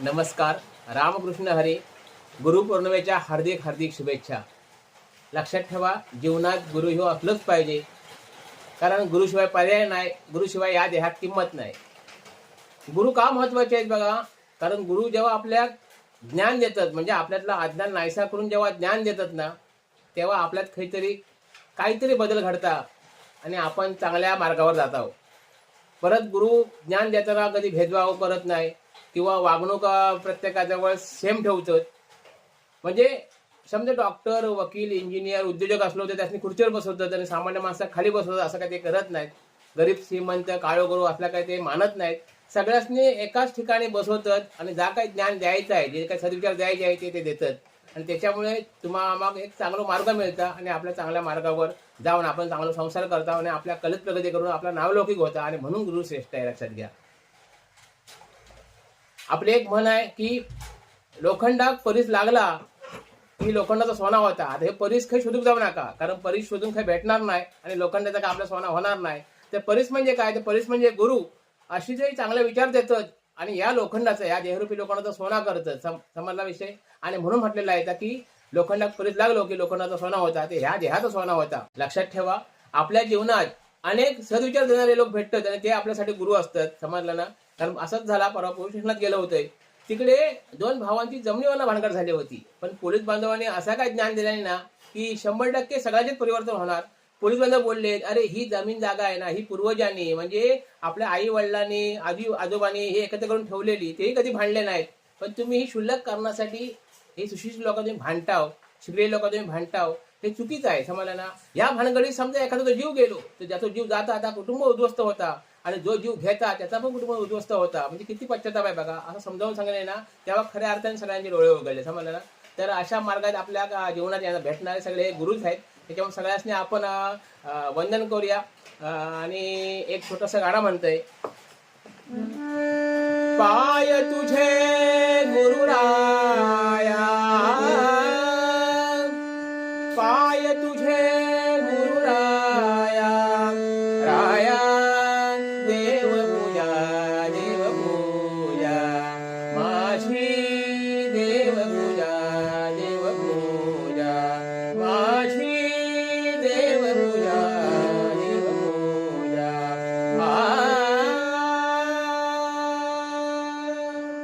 नमस्कार. रामकृष्ण हरी. गुरुपौर्णिमेच्या हार्दिक हार्दिक शुभेच्छा. लक्षात ठेवा, जीवनात गुरु ह्यो असलंच पाहिजे, कारण गुरुशिवाय पर्याय नाही. गुरुशिवाय या देहात किंमत नाही. गुरु का महत्वाचे आहेत बघा, कारण गुरु जेव्हा आपल्या ज्ञान देतात, म्हणजे आपल्यातला अज्ञान नाहीसा करून जेव्हा ज्ञान देतात ना, तेव्हा आपल्यात काहीतरी बदल घडतात आणि आपण चांगल्या मार्गावर जात आहोत. परत गुरु ज्ञान देताना कधी भेदभाव करत नाही किंवा वागणूक प्रत्येकाजवळ सेम ठेवतात. म्हणजे समजा डॉक्टर, वकील, इंजिनियर, उद्योजक असलो तर त्यासनी खुर्चीवर बसवतात आणि सामान्य माणसा खाली बसवतात, असं काही ते करत नाहीत. गरीब श्रीमंत काळो गुरु असला काही ते मानत नाहीत. सगळ्यांनी एकाच ठिकाणी बसवतात आणि जा काही ज्ञान द्यायचं आहे, जे काही सद्विचार द्यायचे आहे ते देतात. आणि त्याच्यामुळे तुम्हाला मग एक चांगला मार्ग मिळता आणि आपल्या चांगल्या मार्गावर जाऊन आपण चांगला संसार करता आणि आपल्या कलेत प्रगती करून आपला नावलौकिक होता. आणि म्हणून गुरु श्रेष्ठ आहे, लक्षात घ्या. आपली एक म्हण आहे की लोखंडात परीस लागला की लोखंडाचा सोना होता. आता हे परीस काही शोधून जाऊ नका, कारण परीस शोधून काही भेटणार नाही आणि लोखंडाचा काय आपला सोना होणार नाही. तर परीस म्हणजे काय, तर परीस म्हणजे गुरु. अशी जे चांगले विचार देतात आणि या लोखंडाचं, या देहरूपी लोखंडाचा सोना करतात. समजला विषय. आणि म्हणून म्हटलेलं आहे की लोखंडात परीस लागलो की लोखंडाचा सोना होता, ते ह्या देहाचा सोना होता. लक्षात ठेवा, आपल्या जीवनात अनेक सदविचार देणारे लोक भेटतात आणि ते आपल्यासाठी गुरु असतात. समजलं ना. कारण असंच झाला, परवा पोलीस स्टेशनात गेलं होतं. तिकडे दोन भावांची जमिनीवर भानगड झाली होती, पण पोलीस बांधवांनी असा काय ज्ञान दिल्याने ना की 100% सगळ्यांचेच परिवर्तन होणार. पोलीस बांधव बोलले, अरे ही जमीन जागा आहे ना, ही पूर्वजांनी म्हणजे आपल्या आई वडिलांनी, आजोबांनी हे एकत्र करून ठेवलेली, तेही कधी भांडले नाहीत. पण तुम्ही ही क्षुल्लक कारणासाठी हे सुशिक्षित लोक तुम्ही भांडताव, शिकलेले लोक तुम्ही भांडताव, हे चुकीचं आहे. समजलं ना. या भानगडीत समजा एखादा जीव गेलो तर ज्याचा जीव जाता आता कुटुंब उद्ध्वस्त होता आणि जो जीव घेता त्याचा पण कुटुंब उद्ध्वस्त होता. म्हणजे किती पश्चाताप आहे बघा. असं समजावून सांगणे ना, तेव्हा खऱ्या अर्थाने सगळ्यांचे डोळे उघडले. समजलं ना. तर अशा मार्गात आपल्या जीवनात यांना भेटणारे सगळे गुरुच आहेत. त्याच्यामुळे सगळ्यांनी आपण वंदन करूया. आणि एक छोटंसं गाणं म्हणतंय. पाय तुझे गुरुराया